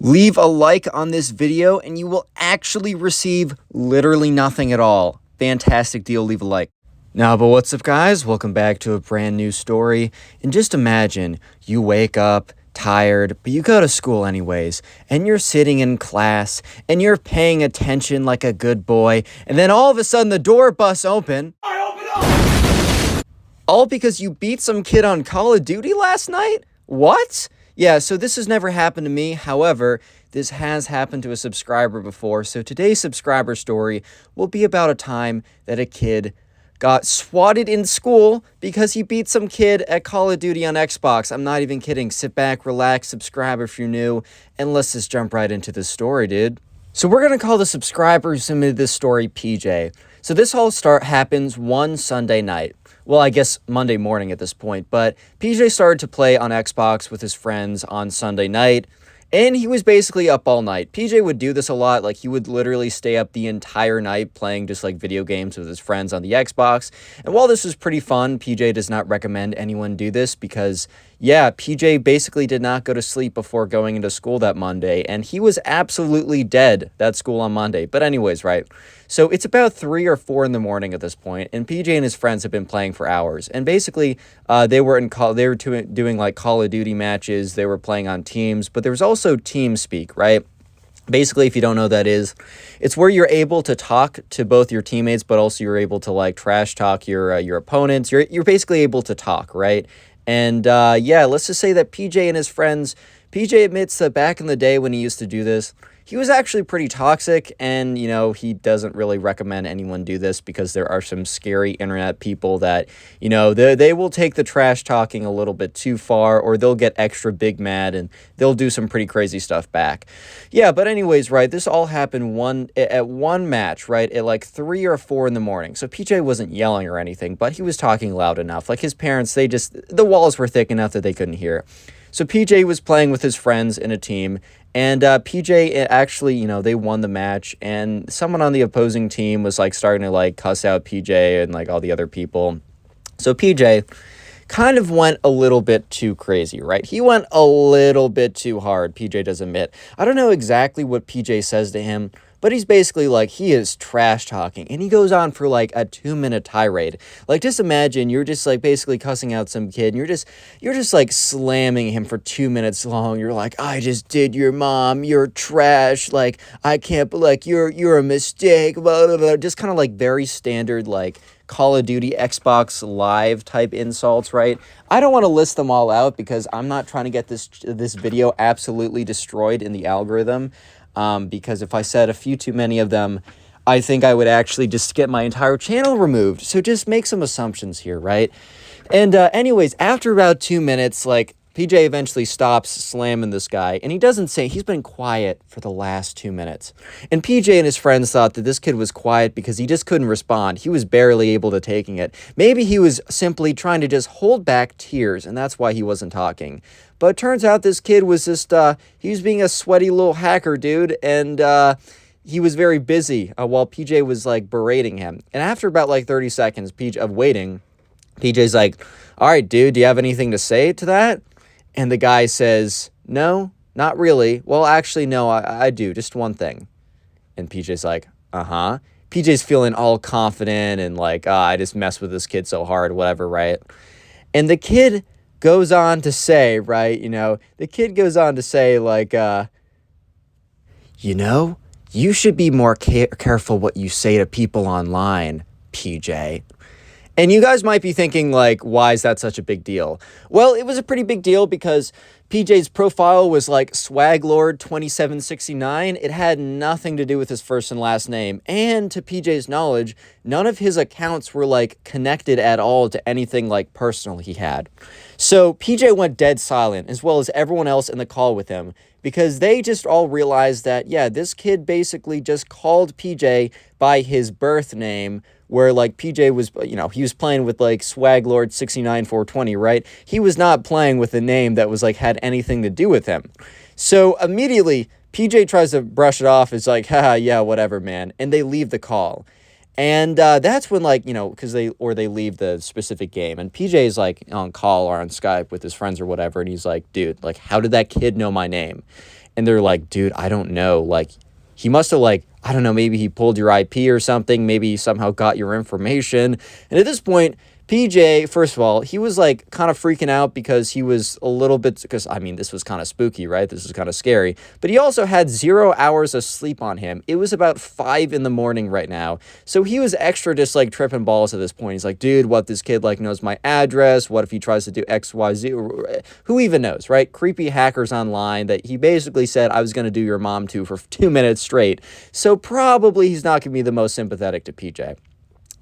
Leave a like on this video and you will actually receive literally nothing at all. Fantastic deal, leave a like. Now, but what's up, guys? Welcome back to a brand new story. And just imagine you wake up tired, but you go to school anyways, and you're sitting in class and you're paying attention like a good boy, and then all of a sudden the door busts open. All because you beat some kid on Call of Duty last night? What? Yeah, so this has never happened to me. However, this has happened to a subscriber before. So today's subscriber story will be about a time that a kid got swatted in school because he beat some kid at Call of Duty on Xbox. I'm not even kidding. Sit back, relax, subscribe if you're new, and let's just jump right into this story, dude. So we're going to call the subscriber who submitted this story PJ. So this whole happens one Sunday night. Well, I guess Monday morning at this point, but PJ started to play on Xbox with his friends on Sunday night, and he was basically up all night. PJ would do this a lot. Like, he would literally stay up the entire night playing just like video games with his friends on the Xbox. And while this was pretty fun, PJ does not recommend anyone do this because, yeah, PJ basically did not go to sleep before going into school that Monday, and he was absolutely dead that school on Monday. But anyways, right? So it's about 3 or 4 in the morning at this point, and PJ and his friends have been playing for hours. And basically, they were doing like Call of Duty matches. They were playing on teams, but there was also TeamSpeak, right? Basically, if you don't know what that is, it's where you're able to talk to both your teammates, but also you're able to like trash talk your opponents. You're basically able to talk, right? And yeah, let's just say that PJ and his friends, PJ admits that back in the day when he used to do this, he was actually pretty toxic, and, you know, he doesn't really recommend anyone do this because there are some scary internet people that, you know, they will take the trash talking a little bit too far, or they'll get extra big mad and they'll do some pretty crazy stuff back. Yeah, but anyways, right, this all happened at one match, right, at like 3 or 4 in the morning. So PJ wasn't yelling or anything, but he was talking loud enough. Like, his parents, the walls were thick enough that they couldn't hear. So PJ was playing with his friends in a team, and PJ actually, you know, they won the match, and someone on the opposing team was like starting to like cuss out PJ and like all the other people. So PJ kind of went a little bit too crazy, right? He went a little bit too hard, PJ does admit. I don't know exactly what PJ says to him, but he's basically like, he is trash talking, and he goes on for like a 2-minute tirade. Like, just imagine you're just like basically cussing out some kid, and you're just like slamming him for 2 minutes long. You're like, I just did your mom, you're trash, like, I can't, like, you're a mistake, blah, blah, blah. Just kind of like very standard, like, Call of Duty Xbox Live type insults, right? I don't want to list them all out because I'm not trying to get this video absolutely destroyed in the algorithm. Because if I said a few too many of them, I think I would actually just get my entire channel removed. So just make some assumptions here, right? And anyways, after about 2 minutes, like, PJ eventually stops slamming this guy, and he doesn't say, he's been quiet for the last 2 minutes. And PJ and his friends thought that this kid was quiet because he just couldn't respond. He was barely able to taking it. Maybe he was simply trying to just hold back tears, and that's why he wasn't talking. But it turns out this kid was just, he was being a sweaty little hacker, dude, and he was very busy while PJ was, like, berating him. And after about, like, 30 seconds of waiting, PJ's like, all right, dude, do you have anything to say to that? And the guy says, no, not really. Well, actually, no, I do. Just one thing. And PJ's like, uh-huh. PJ's feeling all confident and like, I just messed with this kid so hard, whatever, right? And the kid goes on to say, right, you know, the kid goes on to say, like, you know, you should be more careful what you say to people online, PJ. And you guys might be thinking, like, why is that such a big deal? Well, it was a pretty big deal because PJ's profile was like Swaglord2769. It had nothing to do with his first and last name. And to PJ's knowledge, none of his accounts were like connected at all to anything like personal he had. So PJ went dead silent, as well as everyone else in the call with him, because they just all realized that, yeah, this kid basically just called PJ by his birth name, where, like, PJ was, you know, he was playing with, like, Swaglord 69420, right? He was not playing with a name that was, like, had anything to do with him. So immediately, PJ tries to brush it off as, like, haha, yeah, whatever, man. And they leave the call. And that's when, like, you know, because they leave the specific game. And PJ is, like, on call or on Skype with his friends or whatever. And he's like, dude, like, how did that kid know my name? And they're like, dude, I don't know. Like, he must have, like, I don't know, maybe he pulled your IP or something. Maybe he somehow got your information. And at this point, PJ, first of all, he was like kind of freaking out because he was a little bit, because I mean, this was kind of spooky, right? This was kind of scary. But he also had 0 hours of sleep on him. It was about 5 in the morning right now. So he was extra just like tripping balls at this point. He's like, dude, what, this kid like knows my address? What if he tries to do XYZ? Who even knows, right? Creepy hackers online that he basically said I was going to do your mom to for 2 minutes straight. So probably he's not going to be the most sympathetic to PJ.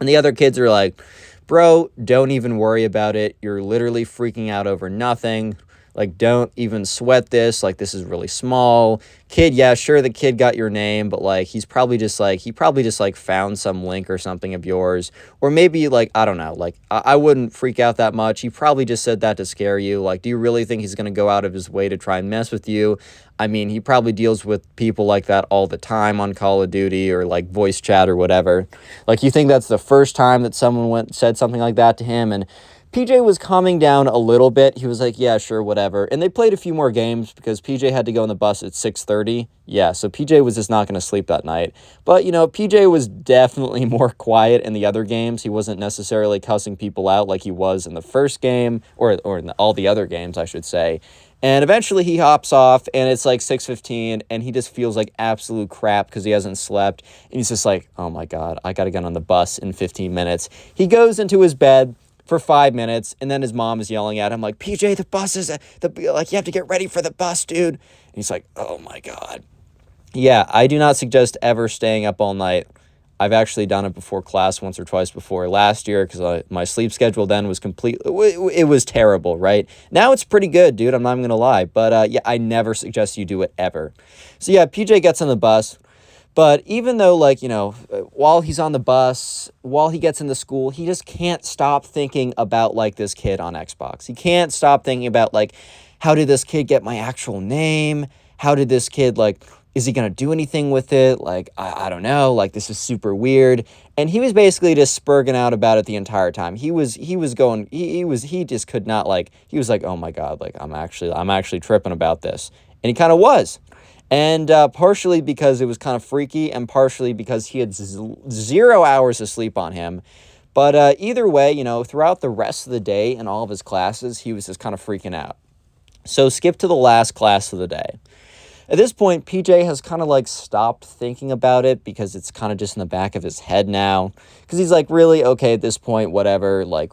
And the other kids are like, bro, don't even worry about it. You're literally freaking out over nothing. Like, don't even sweat this. Like, this is really small. Kid, yeah, sure, the kid got your name, but, like, he probably just, like, found some link or something of yours. Or maybe, like, I don't know. Like, I wouldn't freak out that much. He probably just said that to scare you. Like, do you really think he's going to go out of his way to try and mess with you? I mean, he probably deals with people like that all the time on Call of Duty or, like, voice chat or whatever. Like, you think that's the first time that someone said something like that to him? And PJ was calming down a little bit. He was like, yeah, sure, whatever. And they played a few more games because PJ had to go on the bus at 6:30. Yeah, so PJ was just not going to sleep that night. But, you know, PJ was definitely more quiet in the other games. He wasn't necessarily cussing people out like he was in the first game, or in all the other games, I should say. And eventually he hops off, and it's like 6:15, and he just feels like absolute crap because he hasn't slept. And he's just like, oh my God, I got to get on the bus in 15 minutes. He goes into his bed for 5 minutes, and then his mom is yelling at him like, PJ, the bus is, like, you have to get ready for the bus, dude. And he's like, oh my God. Yeah, I do not suggest ever staying up all night. I've actually done it before class once or twice before last year because my sleep schedule then was it was terrible, right? Now it's pretty good, dude. I'm not even going to lie. But yeah, I never suggest you do it ever. So yeah, PJ gets on the bus. But even though, like, you know, while he's on the bus, while he gets into school, he just can't stop thinking about, like, this kid on Xbox. He can't stop thinking about, like, how did this kid get my actual name? How did this kid, like, is he going to do anything with it? Like, I don't know. Like, this is super weird. And he was basically just spurging out about it the entire time. He just could not, like, he was like, oh my God, like, I'm actually tripping about this. And he kind of was. And partially because it was kind of freaky, and partially because he had 0 hours of sleep on him. But either way, you know, throughout the rest of the day in all of his classes, he was just kind of freaking out. So skip to the last class of the day. At this point, PJ has kind of like stopped thinking about it because it's kind of just in the back of his head now. Because he's like, really, okay, at this point, whatever, like,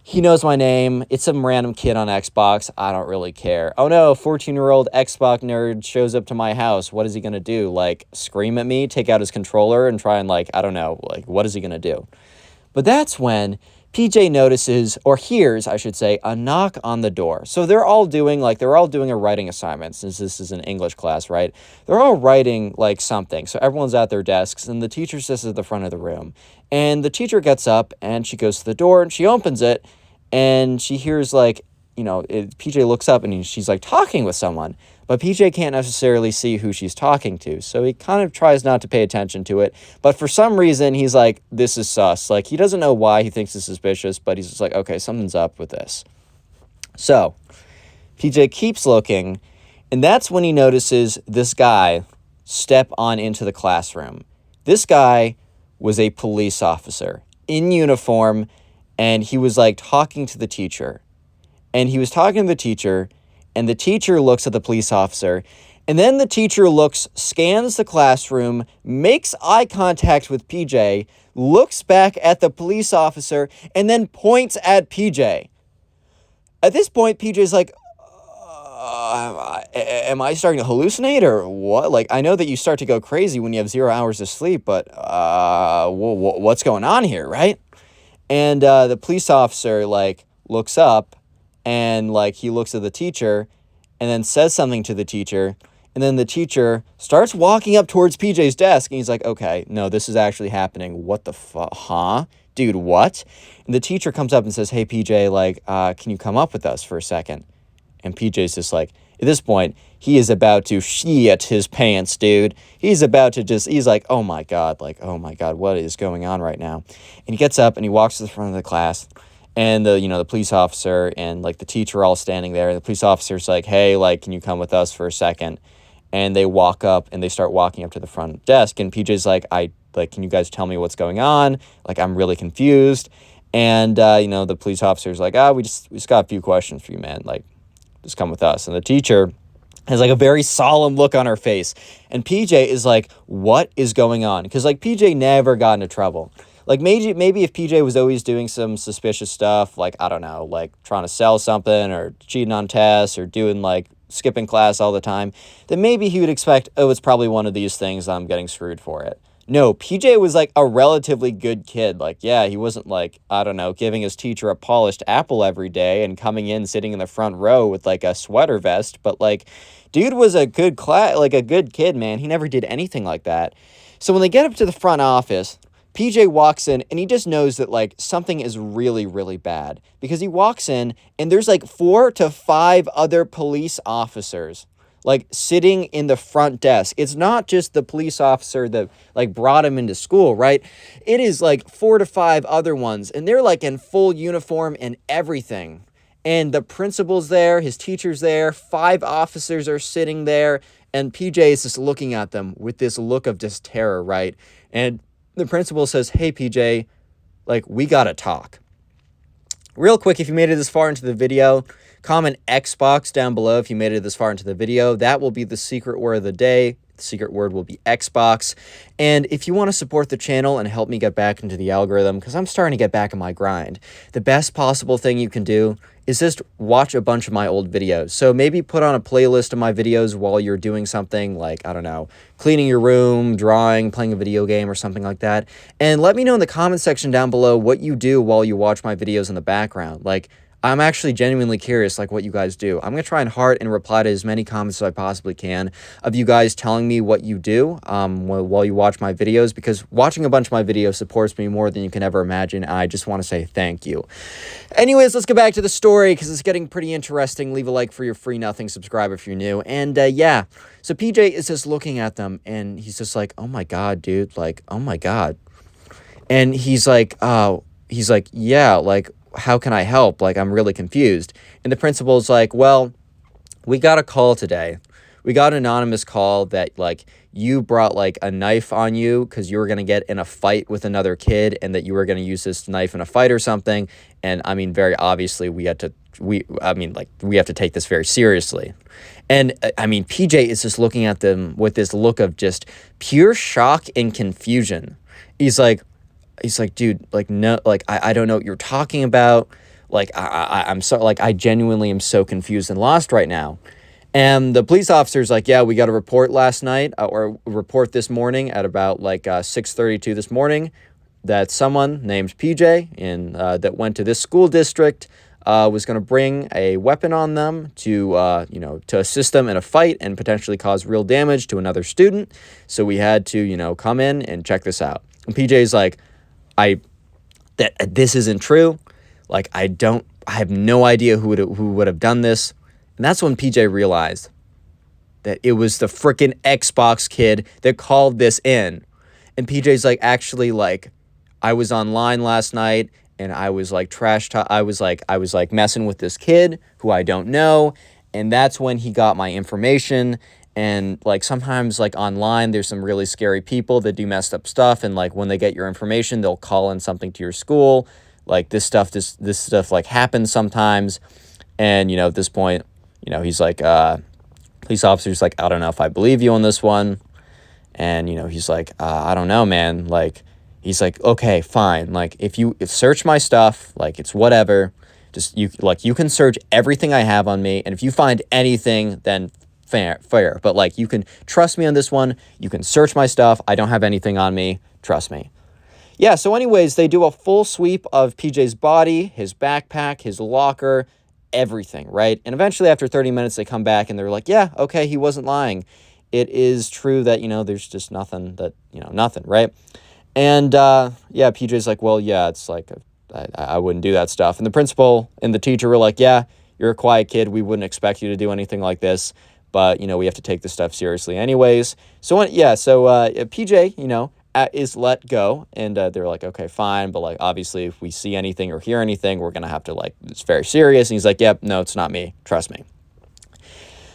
he knows my name. It's some random kid on Xbox. I don't really care. Oh no, 14-year-old Xbox nerd shows up to my house. What is he going to do? Like, scream at me, take out his controller, and try and, like, I don't know, like, what is he going to do? But that's when PJ notices, or hears, I should say, a knock on the door. So they're all doing a writing assignment, since this is an English class, right? They're all writing, like, something. So everyone's at their desks, and the teacher sits at the front of the room. And the teacher gets up, and she goes to the door, and she opens it, and she hears, like, you know, PJ looks up, and she's, like, talking with someone. But PJ can't necessarily see who she's talking to, so he kind of tries not to pay attention to it. But for some reason, he's like, this is sus. Like, he doesn't know why he thinks it's suspicious, but he's just like, okay, something's up with this. So PJ keeps looking, and that's when he notices this guy step on into the classroom. This guy was a police officer in uniform, and he was, like, talking to the teacher. And he was talking to the teacher, and the teacher looks at the police officer, and then the teacher scans the classroom, makes eye contact with PJ, looks back at the police officer, and then points at PJ. At this point, PJ's like, am I starting to hallucinate or what? Like, I know that you start to go crazy when you have 0 hours of sleep, but what's going on here, right? And the police officer, like, looks up, and, like, he looks at the teacher and then says something to the teacher. And then the teacher starts walking up towards PJ's desk. And he's like, okay, no, this is actually happening. What the fuck? Huh? Dude, what? And the teacher comes up and says, hey, PJ, like, can you come up with us for a second? And PJ's just like, at this point, he is about to shit his pants, dude. He's about to he's like, oh my God, what is going on right now? And he gets up and he walks to the front of the class. And the police officer and, like, the teacher are all standing there. The police officer's like, hey, like, can you come with us for a second? and they walk up and they start walking up to the front desk. And PJ's like, can you guys tell me what's going on? Like, I'm really confused. And, the police officer's like, we just got a few questions for you, man. Like, just come with us. And the teacher has like a very solemn look on her face. And PJ is like, what is going on? Because like PJ never got into trouble. Like maybe if PJ was always doing some suspicious stuff, like, I don't know, like trying to sell something or cheating on tests or doing like skipping class all the time, then maybe he would expect, oh, it's probably one of these things, I'm getting screwed for it. No, PJ was like a relatively good kid. Like, yeah, he wasn't like, I don't know, giving his teacher a polished apple every day and coming in, sitting in the front row with like a sweater vest. But like, dude was a good a good kid, man. He never did anything like that. So when they get up to the front office, PJ walks in and he just knows that like something is really, really bad, because he walks in and there's like 4 to 5 other police officers like sitting in the front desk. It's not just the police officer that like brought him into school, right? It is like 4 to 5 other ones, and they're like in full uniform and everything. And the principal's there, his teacher's there, 5 officers are sitting there, and PJ is just looking at them with this look of just terror, right? And the principal says, hey, PJ, like, we gotta talk. Real quick, if you made it this far into the video, comment Xbox down below if you made it this far into the video. That will be the secret word of the day. The secret word will be Xbox. And if you want to support the channel and help me get back into the algorithm, because I'm starting to get back in my grind, the best possible thing you can do is just watch a bunch of my old videos. So maybe put on a playlist of my videos while you're doing something like, I don't know, cleaning your room, drawing, playing a video game or something like that. And let me know in the comment section down below what you do while you watch my videos in the background. Like, I'm actually genuinely curious, like, what you guys do. I'm going to try and heart and reply to as many comments as I possibly can of you guys telling me what you do while you watch my videos, because watching a bunch of my videos supports me more than you can ever imagine, and I just want to say thank you. Anyways, let's get back to the story, because it's getting pretty interesting. Leave a like for your free nothing, subscribe if you're new, and yeah. So PJ is just looking at them, and he's just like, oh my god, dude, like, oh my god. And he's like, yeah, like, how can I help? Like, I'm really confused. And the principal's like, well, we got a call today. We got an anonymous call that, like, you brought, like, a knife on you because you were going to get in a fight with another kid, and that you were going to use this knife in a fight or something. And, I mean, very obviously, we have to take this very seriously. And, I mean, PJ is just looking at them with this look of just pure shock and confusion. He's like, dude, like, no, like, I don't know what you're talking about. Like, I'm so, like, I genuinely am so confused and lost right now. And the police officer's like, yeah, we got a report last night, or a report this morning at about, like, 6:32 this morning, that someone named PJ that went to this school district was going to bring a weapon on them to assist them in a fight and potentially cause real damage to another student. So we had to, come in and check this out. And PJ's like, this isn't true. Like, I have no idea who would have done this. And that's when PJ realized that it was the freaking Xbox kid that called this in. And PJ's like, actually, like, I was online last night and I was like I was like messing with this kid who I don't know. And that's when he got my information. And, like, sometimes, like, online, there's some really scary people that do messed up stuff. And, like, when they get your information, they'll call in something to your school. Like, this stuff, like, happens sometimes. And, at this point, he's like, police officer's like, I don't know if I believe you on this one. And, he's like, I don't know, man. Like, he's like, okay, fine. Like, if search my stuff, like, it's whatever. Just, you can search everything I have on me. And if you find anything, then fair, but, like, you can trust me on this one. You can search my stuff. I don't have anything on me. Trust me. Yeah, so anyways, they do a full sweep of PJ's body, his backpack, his locker, everything, right? And eventually, after 30 minutes, they come back and they're like, yeah, okay, he wasn't lying. It is true that, there's just nothing, right? And, yeah, PJ's like, well, yeah, it's like, I wouldn't do that stuff. And the principal and the teacher were like, yeah, you're a quiet kid. We wouldn't expect you to do anything like this. But, we have to take this stuff seriously anyways. So, PJ, is let go. And they're like, okay, fine. But, like, obviously, if we see anything or hear anything, we're going to have to, like, it's very serious. And he's like, yep, no, it's not me. Trust me.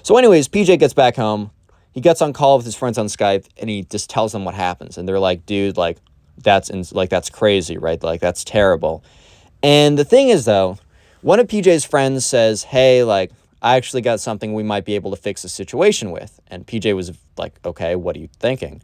So anyways, PJ gets back home. he gets on call with his friends on Skype, and he just tells them what happens. And they're like, dude, like, that's crazy, right? Like, that's terrible. And the thing is, though, one of PJ's friends says, hey, like, I actually got something we might be able to fix the situation with. And PJ was like, okay, what are you thinking?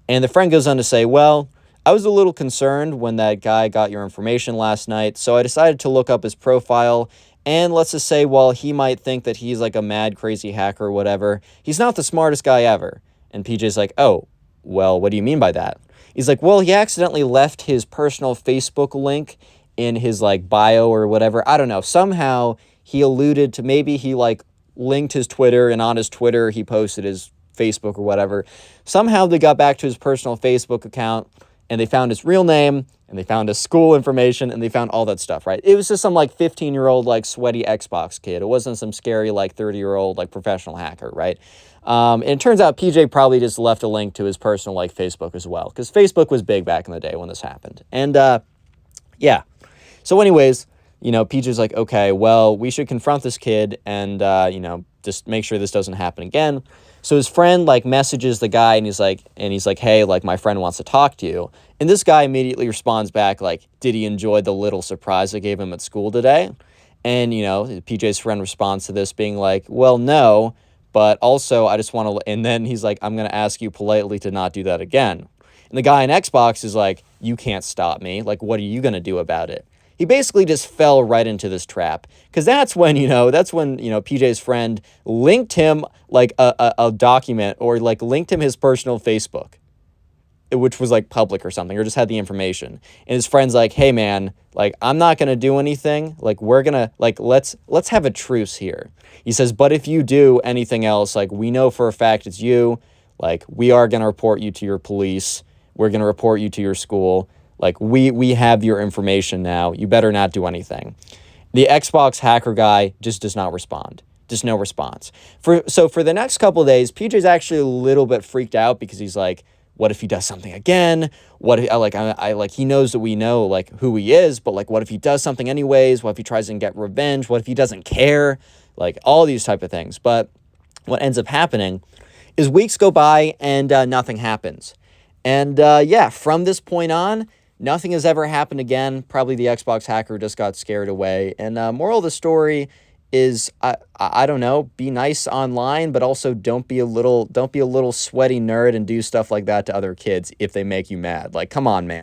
And the friend goes on to say, well, I was a little concerned when that guy got your information last night, so I decided to look up his profile. And let's just say, while he might think that he's like a mad, crazy hacker or whatever, he's not the smartest guy ever. And PJ's like, oh, well, what do you mean by that? He's like, well, he accidentally left his personal Facebook link in his like bio or whatever. I don't know. Somehow he alluded to, maybe he like linked his Twitter, and on his Twitter he posted his Facebook or whatever. Somehow they got back to his personal Facebook account, and they found his real name, and they found his school information, and they found all that stuff, right? It was just some like 15-year-old like sweaty Xbox kid. It wasn't some scary like 30-year-old like professional hacker, right? And it turns out PJ probably just left a link to his personal like Facebook as well, because Facebook was big back in the day when this happened. And yeah. So anyways, PJ's like, okay, well, we should confront this kid and, just make sure this doesn't happen again. So his friend like messages the guy, and he's like, hey, like, my friend wants to talk to you. And this guy immediately responds back like, did he enjoy the little surprise I gave him at school today? And, PJ's friend responds to this being like, well, no, but also I just want to, and then he's like, I'm going to ask you politely to not do that again. And the guy in Xbox is like, you can't stop me. Like, what are you going to do about it? He basically just fell right into this trap, because that's when PJ's friend linked him like a document, or like linked him his personal Facebook, which was like public or something, or just had the information. And his friend's like, hey man, like, I'm not going to do anything. Like, we're going to like, let's have a truce here. He says, but if you do anything else, like, we know for a fact it's you, like, we are going to report you to your police. We're going to report you to your school. Like, we have your information now. You better not do anything. The Xbox hacker guy just does not respond. Just no response. So for the next couple of days, PJ's actually a little bit freaked out, because he's like, what if he does something again? What if, he knows that we know like who he is, but like, what if he does something anyways? What if he tries to get revenge? What if he doesn't care? Like, all these type of things. But what ends up happening is weeks go by and nothing happens. And from this point on, nothing has ever happened again. Probably the Xbox hacker just got scared away. And moral of the story is, I don't know, be nice online, but also don't be a little sweaty nerd and do stuff like that to other kids if they make you mad. Like, come on, man.